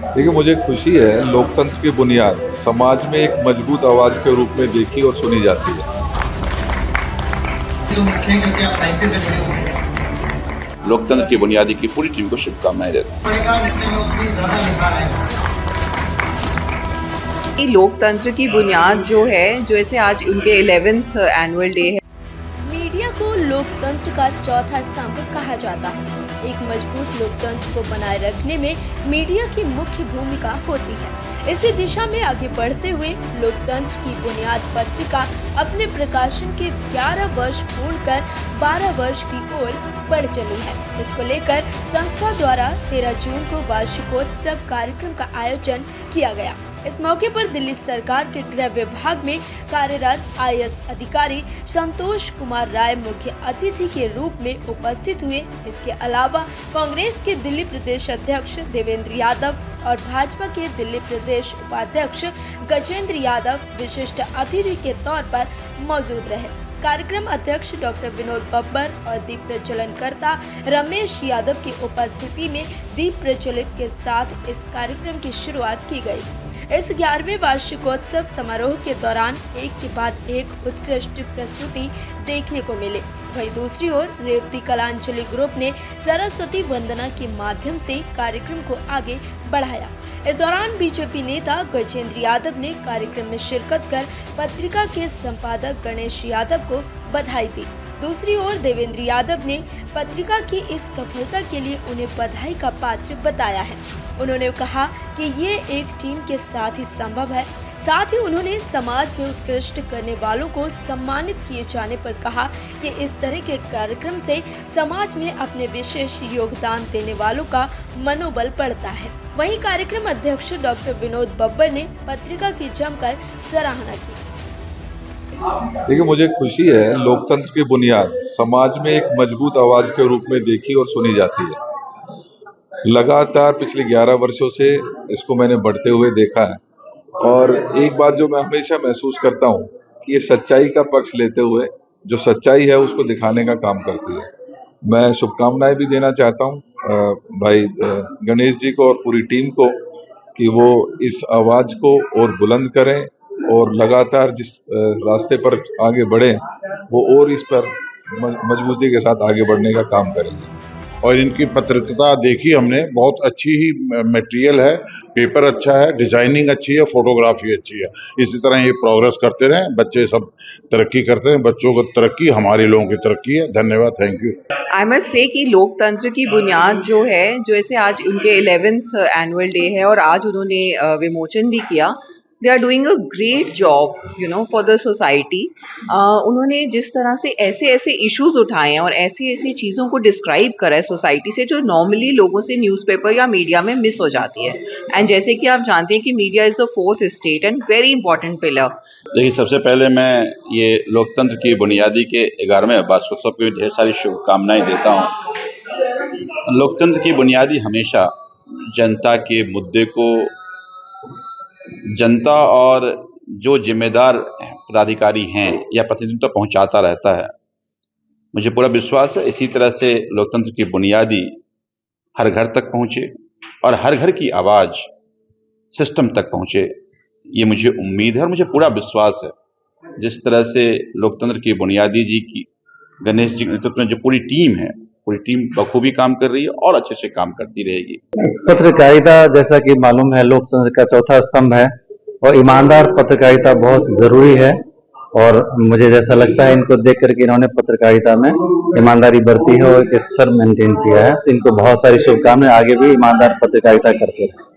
देखिए, मुझे खुशी है लोकतंत्र की बुनियाद समाज में एक मजबूत आवाज के रूप में देखी और सुनी जाती है। जो मुख्य है क्योंकि आप साहित्य से जुड़े हुए हैं। लोकतंत्र की बुनियादी की पूरी टीम को शुभकामनाएं देता हूं। पड़ेगा जितने में उतनी ज्यादा निखार आएगा। कि लोकतंत्र की बुनियाद जो है, जैसे आज उनके 11th एनुअल डे है। मीडिया को लोकतंत्र का चौथा स्तंभ कहा जाता है। एक मजबूत लोकतंत्र को बनाए रखने में मीडिया की मुख्य भूमिका होती है। इसी दिशा में आगे बढ़ते हुए लोकतंत्र की बुनियाद पत्रिका अपने प्रकाशन के 11 वर्ष पूर्ण कर 12 वर्ष की ओर बढ़ चली है। इसको लेकर संस्था द्वारा 13 जून को वार्षिकोत्सव कार्यक्रम का आयोजन किया गया। इस मौके पर दिल्ली सरकार के गृह विभाग में कार्यरत आईएएस अधिकारी संतोष कुमार राय मुख्य अतिथि के रूप में उपस्थित हुए। इसके अलावा कांग्रेस के दिल्ली प्रदेश अध्यक्ष देवेंद्र यादव और भाजपा के दिल्ली प्रदेश उपाध्यक्ष गजेंद्र यादव विशिष्ट अतिथि के तौर पर मौजूद रहे। कार्यक्रम अध्यक्ष डॉक्टर विनोद बब्बर और दीप प्रज्वलनकर्ता रमेश यादव की उपस्थिति में दीप प्रज्वलित के साथ इस कार्यक्रम की शुरुआत की गई। इस 11वें वार्षिकोत्सव समारोह के दौरान एक के बाद एक उत्कृष्ट प्रस्तुति देखने को मिले। वहीं दूसरी ओर रेवती कलांजलि ग्रुप ने सरस्वती वंदना के माध्यम से कार्यक्रम को आगे बढ़ाया। इस दौरान बीजेपी नेता गजेंद्र यादव ने कार्यक्रम में शिरकत कर पत्रिका के संपादक गणेश यादव को बधाई दी। दूसरी ओर देवेंद्र यादव ने पत्रिका की इस सफलता के लिए उन्हें बधाई का पात्र बताया है। उन्होंने कहा कि ये एक टीम के साथ ही संभव है। साथ ही उन्होंने समाज में उत्कृष्ट करने वालों को सम्मानित किए जाने पर कहा कि इस तरह के कार्यक्रम से समाज में अपने विशेष योगदान देने वालों का मनोबल बढ़ता है। वहीं कार्यक्रम अध्यक्ष डॉक्टर विनोद बब्बर ने पत्रिका की जमकर सराहना की। देखिए, मुझे खुशी है लोकतंत्र की बुनियाद समाज में एक मजबूत आवाज के रूप में देखी और सुनी जाती है। लगातार पिछले 11 वर्षों से इसको मैंने बढ़ते हुए देखा है और एक बात जो मैं हमेशा महसूस करता हूँ कि ये सच्चाई का पक्ष लेते हुए जो सच्चाई है उसको दिखाने का काम करती है। मैं शुभकामनाएं भी देना चाहता हूँ भाई गणेश जी को और पूरी टीम को कि वो इस आवाज को और बुलंद करें और लगातार जिस रास्ते पर आगे बढ़े वो और इस पर मजबूती के साथ आगे बढ़ने का काम करेंगे। और इनकी पत्रकारिता देखी हमने, बहुत अच्छी ही मटेरियल है, पेपर अच्छा है, डिजाइनिंग अच्छी है, फोटोग्राफी अच्छी है। इसी तरह ये प्रोग्रेस करते रहें, बच्चे सब तरक्की करते हैं, बच्चों को तरक्की हमारे लोगों की तरक्की है। धन्यवाद, thank you. I must say कि लोकतंत्र की बुनियाद जो है, जैसे आज उनके 11th एनुअल डे है और आज उन्होंने विमोचन भी किया। They are doing a great job for the society. उन्होंने जिस तरह से ऐसे ऐसे इश्यूज उठाए हैं और ऐसी ऐसी चीज़ों को डिस्क्राइब करा है सोसाइटी से जो नॉर्मली लोगों से न्यूज़पेपर या मीडिया में मिस हो जाती है। एंड जैसे कि आप जानते हैं कि media is the fourth state and very important pillar. देखिए, सबसे पहले मैं ये लोकतंत्र की बुनियादी के 11वें वार्षिकोत्सव की ढेर सारी शुभकामनाएं देता हूँ। लोकतंत्र की बुनियादी हमेशा जनता के मुद्दे को जनता और जो जिम्मेदार पदाधिकारी हैं या प्रतिनिधित्व तक पहुंचाता रहता है। मुझे पूरा विश्वास है इसी तरह से लोकतंत्र की बुनियादी हर घर तक पहुंचे और हर घर की आवाज़ सिस्टम तक पहुंचे, ये मुझे उम्मीद है और मुझे पूरा विश्वास है। जिस तरह से लोकतंत्र की बुनियादी जी की गणेश जी के नेतृत्व में जो पूरी टीम है, पूरी टीम बखूबी काम कर रही है और अच्छे से काम करती रहेगी। पत्रकारिता जैसा कि मालूम है लोकतंत्र का चौथा स्तंभ है और ईमानदार पत्रकारिता बहुत जरूरी है। और मुझे जैसा लगता है इनको देख करके इन्होंने पत्रकारिता में ईमानदारी बरती है और एक स्तर मेंटेन किया है, तो इनको बहुत सारी शुभकामनाएं, आगे भी ईमानदार पत्रकारिता करते रहे।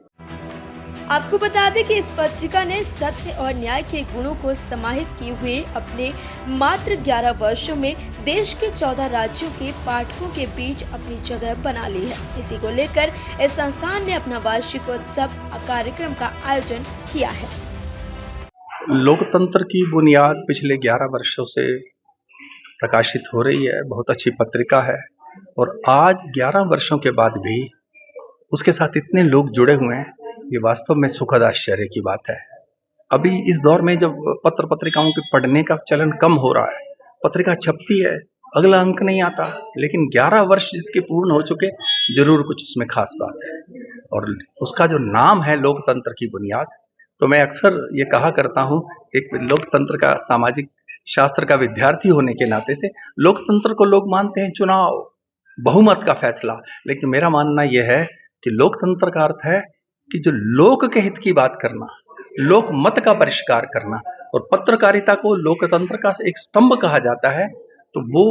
आपको बता दें कि इस पत्रिका ने सत्य और न्याय के गुणों को समाहित किए हुए अपने मात्र 11 वर्षों में देश के 14 राज्यों के पाठकों के बीच अपनी जगह बना ली है। इसी को लेकर इस संस्थान ने अपना वार्षिकोत्सव कार्यक्रम का आयोजन किया है। लोकतंत्र की बुनियाद पिछले 11 वर्षों से प्रकाशित हो रही है। बहुत अच्छी पत्रिका है और आज 11 वर्षों के बाद भी उसके साथ इतने लोग जुड़े हुए हैं, ये वास्तव में सुखद आश्चर्य की बात है। अभी इस दौर में जब पत्रिकाओं के पढ़ने का चलन कम हो रहा है, पत्रिका छपती है अगला अंक नहीं आता, लेकिन 11 वर्ष जिसके पूर्ण हो चुके, जरूर कुछ उसमें खास बात है। और उसका जो नाम है लोकतंत्र की बुनियाद, तो मैं अक्सर ये कहा करता हूँ, एक लोकतंत्र का सामाजिक शास्त्र का विद्यार्थी होने के नाते से, लोकतंत्र को लोग मानते हैं चुनाव, बहुमत का फैसला, लेकिन मेरा मानना यह है कि लोकतंत्र का अर्थ है कि जो लोक के हित की बात करना, लोक मत का परिष्कार करना, और पत्रकारिता को लोकतंत्र का एक स्तंभ कहा जाता है। तो वो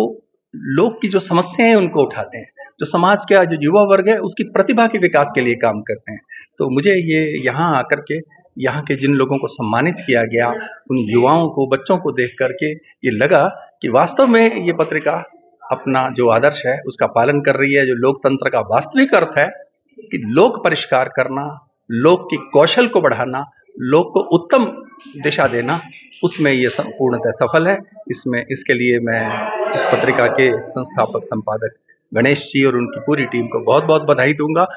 लोग की जो समस्याएं हैं उनको उठाते हैं, जो समाज का जो युवा वर्ग है उसकी प्रतिभा के विकास के लिए काम करते हैं। तो मुझे ये यहाँ आकर के यहाँ के जिन लोगों को सम्मानित किया गया, उन युवाओं को, बच्चों को देख करके ये लगा कि वास्तव में ये पत्रिका अपना जो आदर्श है उसका पालन कर रही है। जो लोकतंत्र का वास्तविक अर्थ है कि लोक परिष्कार करना, लोक की कौशल को बढ़ाना, लोक को उत्तम दिशा देना, उसमें ये पूर्णतः सफल है। इसके लिए मैं इस पत्रिका के संस्थापक संपादक गणेश जी और उनकी पूरी टीम को बहुत बहुत बधाई दूंगा।